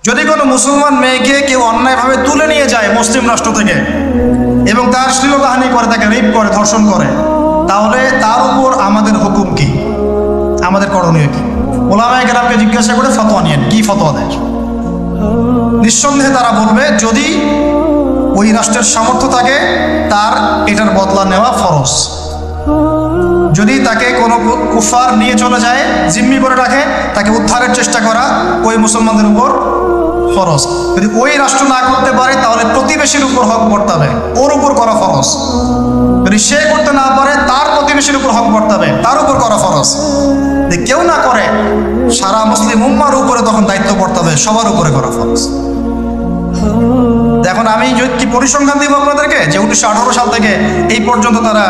যদি কোনো মুসলমান মেয়েকে কেউ অন্যায়ভাবে তুলে নিয়ে যায় মুসলিম রাষ্ট্র থেকে এবং তার শ্লীলতাহানি করে, তাকে রেপ করে, ধর্ষণ করে, তাহলে তার উপর আমাদের হুকুম কি, আমাদের করণীয় কি? ওলামায়ে কেরামকে জিজ্ঞাসা করে ফতোয়া নিয়েন, কি ফতোয়া দেয়? নিঃসন্দেহে তারা বলবে যদি ওই রাষ্ট্রের সামর্থ্য থাকে তার এটার বদলা নেওয়া ফরজ। যদি তাকে কোনো কুফার নিয়ে চলে যায়, জিম্মি করে রাখে, তাকে উদ্ধারের চেষ্টা করা ওই মুসলমানদের উপর ফরজ। যদি ওই রাষ্ট্র না করতে পারে তাহলে প্রতিবেশীর উপর হক বর্তাবে, ওর উপর করা ফরজ। যদি সে করতে না পারে তার প্রতিবেশীর উপর হক বর্তাবে, তার উপর করা ফরজ। যদি কেউ না করে সারা মুসলিম উম্মার উপরে তখন দায়িত্ব বর্তাবে, সবার উপরে করা ফরজ। এখন আমি কি পরিসংখ্যান দিব আপনাদেরকে যে 1918 সাল থেকে এই পর্যন্ত তারা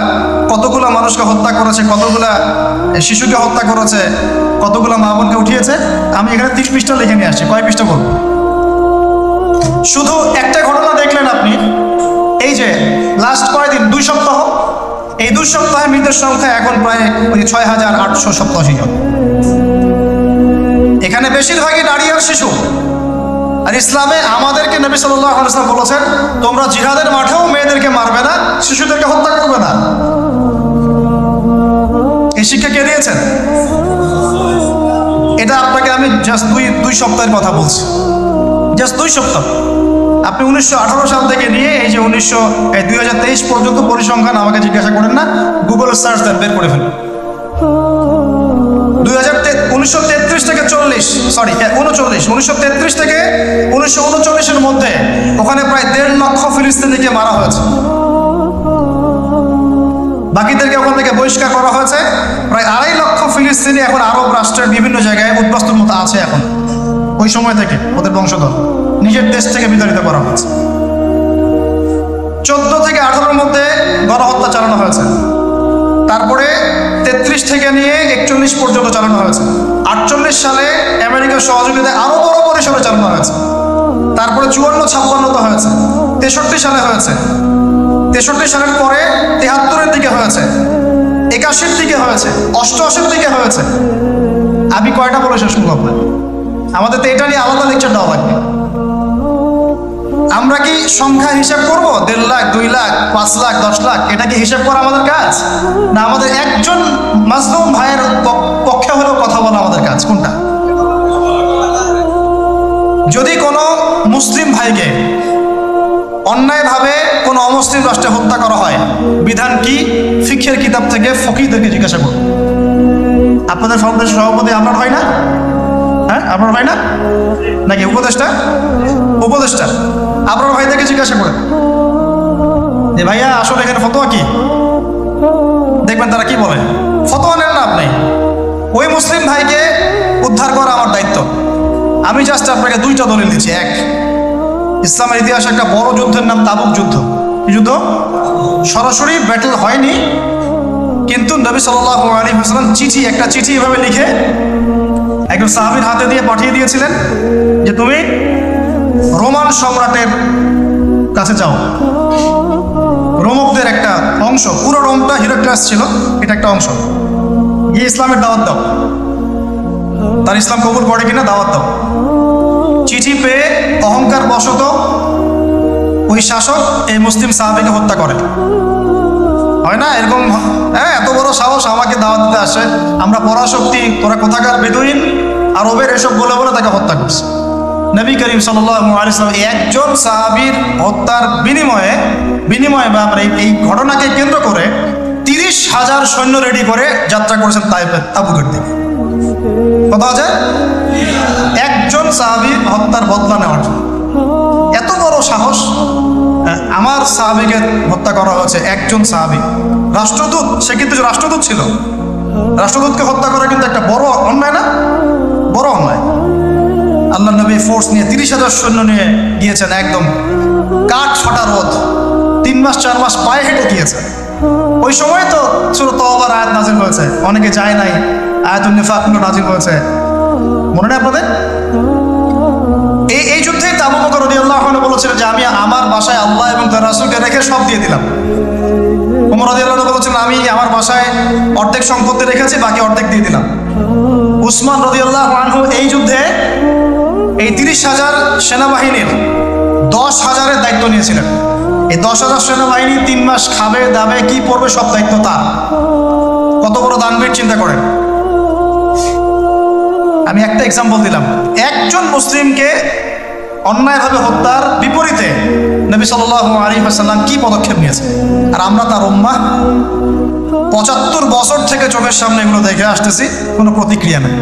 কতগুলা মানুষকে হত্যা করেছে, কতগুলা শিশুকে হত্যা করেছে, কতগুলা মা বোনকে উঠিয়েছে? আমি এখানে 30 পৃষ্ঠা লিখে নিয়ে আসছি। কয় পৃষ্ঠা বলবো? শুধু একটা ঘটনা দেখলেন আপনি, এই যে লাস্ট কয়দিন, 2 সপ্তাহ, এই 2 সপ্তাহে মৃতের সংখ্যা এখন প্রায় 6887 জন। এখানে বেশিরভাগই নারী আর শিশু। আর ইসলামে আমাদেরকে নবী সাল্লাল্লাহু আলাইহি ওয়াসাল্লাম বলেছেন তোমরা জিহাদের মাঠেও মেয়েদেরকে মারবে না, শিশুদেরকে হত্যা করবে না। এই শিক্ষা কে দিয়েছেন? এটা আপনাকে আমি জাস্ট দুই সপ্তাহের কথা বলছি, জাস্ট 2 সপ্তাহ। আপনি 1918 সাল থেকে নিয়ে এই যে 2023 পর্যন্ত পরিসংখ্যান আমাকে জিজ্ঞাসা করেন না, গুগলে সার্চ দেন, বের করে ফেলুন। 1933 থেকে 1933 থেকে 1939-এর মধ্যে ওখানে প্রায় 1.5 লক্ষ ফিলিস্তিনিকে মারা হয়েছে। বাকিদেরকে ওখান থেকে বহিষ্কার করা হয়েছে। প্রায় 2.5 লক্ষ ফিলিস্তিনি এখন আরব রাষ্ট্রের বিভিন্ন জায়গায় উদ্বাস্তুর মতো আছে। এখন ওই সময় থেকে ওদের বংশধর নিজের দেশ থেকে বিতাড়িত করা হয়েছে। 14 থেকে 18-এর মধ্যে গণহত্যা চালানো হয়েছে। তারপরে 33 থেকে নিয়ে 41 পর্যন্ত চালানো হয়েছে। 48 সালে আমেরিকার সহযোগিতায় আরো বড় পরিসরে চালানো হয়েছে। তারপরে 54-56 হয়েছে, 63 সালে হয়েছে, 63 সালের পরে 73-এর দিকে হয়েছে, 81-র দিকে হয়েছে, 88-র দিকে হয়েছে। আমি কয়টা বলে শেষ করবো আপনার? আমাদের তো এটা নিয়ে আলাদা লেকচার দেওয়া লাগবে। আমরা কি সংখ্যা হিসাব করব? 1.5 লাখ, 2 লাখ, 5 লাখ, 10 লাখ? এটা কি হিসাব করা আমাদের কাজ? না আমাদের একজন মাজলুম ভাইয়ের পক্ষে হলেও কথা বলা আমাদের কাজ? কোনটা? যদি কোনো মুসলিম ভাইকে অন্যায়ভাবে কোনো অমুসলিম রাষ্ট্রে হত্যা করা হয়, বিধান কি? ফিকহের কিতাব থেকে ফকিহদেরকে জিজ্ঞাসা করুন। আপনাদের ফাউন্ডেশন সভাপতি আপনার হয় না? হ্যাঁ, আপনার হয় না নাকি? উপদেষ্টা আপনার ভাইদেরকে জিজ্ঞাসা করেন যে ভাইয়া আসলে এখানে ফতোয়া কি, দেখবেন তারা কি বলে। ফতোয়া নেন না আপনি, ওই মুসলিম ভাইকে উদ্ধার করা আমার দায়িত্ব। আমি জাস্ট আপনাকে 2টা দলিল দিচ্ছি। এক, ইসলামের ইতিহাসে একটা বড় যুদ্ধের নাম তাবুক যুদ্ধ। এই যুদ্ধ সরাসরি ব্যাটল হয়নি, কিন্তু নবী সাল্লাল্লাহু আলাইহি ওয়াসাল্লাম একটা চিঠি এভাবে লিখে একজন সাহাবীর হাতে দিয়ে পাঠিয়ে দিয়েছিলেন যে তুমি রোমান সম্রাটের কাছে যাও। রোমকদের একটা অংশ, পুরো রোমটা হিরাক্লিয়াস ছিল, এটা একটা অংশ, গিয়ে ইসলামের দাওয়াত দাও। তার ইসলাম কবুল করে কিনা দাওয়াত দাও। চিঠি পেয়ে অহংকার বশত ওই শাসক এই মুসলিম সাহাবীকে হত্যা করে। হয় না এরকম? হ্যাঁ, এত বড় সাহস আমাকে দাওয়াত দিতে আসে, আমরা পরাশক্তি, তোরা কোথাকার বেদুইন, আরবের এসব বলে বলে তাকে হত্যা করছে। নবী করিম সাল্লাল্লাহু আলাইহি ওয়াসাল্লাম একজন সাহাবীর হত্যার বিনিময়ে বা এই ঘটনাকে কেন্দ্র করে 30,000 সৈন্য রেডি করে যাত্রা করেছেন তাবুকের দিকে। কথা আছে? একজন সাহাবীর হত্যার বদলা নেওয়ার জন্য এত বড় সাহস। আমার সাহাবীকে হত্যা করা হয়েছে, একজন সাহাবী, রাষ্ট্রদূত, সে কিন্তু রাষ্ট্রদূত ছিল। রাষ্ট্রদূতকে হত্যা করা কিন্তু একটা বড় অন্যায় না? বড় অন্যায়। আল্লাহ নবী ফোর্স নিয়ে 30,000 সৈন্য নিয়ে গিয়েছেন, একদম কাঠ ফাটা রোদ, 3 মাস 4 মাস পায়ে হেঁটে গিয়েছে। ওই সময় তো সূরা তাওবার আয়াত নাজিল হয়েছে, অনেকে যায় নাই, আয়াতুন নিফাক নাজিল হয়েছে, মনে নেই আপনাদের? এই যুদ্ধেই আবু বকর রাদিয়াল্লাহু আনহু বলেছিলেন যে আমি আমার বাসায় আল্লাহ এবং তার রাসূলকে রেখে সব দিয়ে দিলাম। ওমর রাদিয়াল্লাহু আনহু বলেছিলেন আমি আমার বাসায় অর্ধেক সম্পত্তি রেখেছি, বাকি অর্ধেক দিয়ে দিলাম। উসমান রাদিয়াল্লাহু আনহু এই যুদ্ধে এই 30,000 সেনাবাহিনীর 10,000-এর দায়িত্ব নিয়েছিলেন। এই 10,000 সেনাবাহিনী 3 মাস খাবে দাবে কি পড়বে সব দায়িত্ব তার। কত বড় দানবীর চিন্তা করেন। আমি একটা এক্সাম্পল দিলাম, একজন মুসলিমকে অন্যায়ভাবে হত্যার বিপরীতে নবী সাল্লাল্লাহু আলাইহি ওয়াসাল্লাম কি পদক্ষেপ নিয়েছে, আর আমরা তার উম্মাহ 75 বছর থেকে চোখের সামনে এগুলো দেখে আসতেছি, কোনো প্রতিক্রিয়া নেই।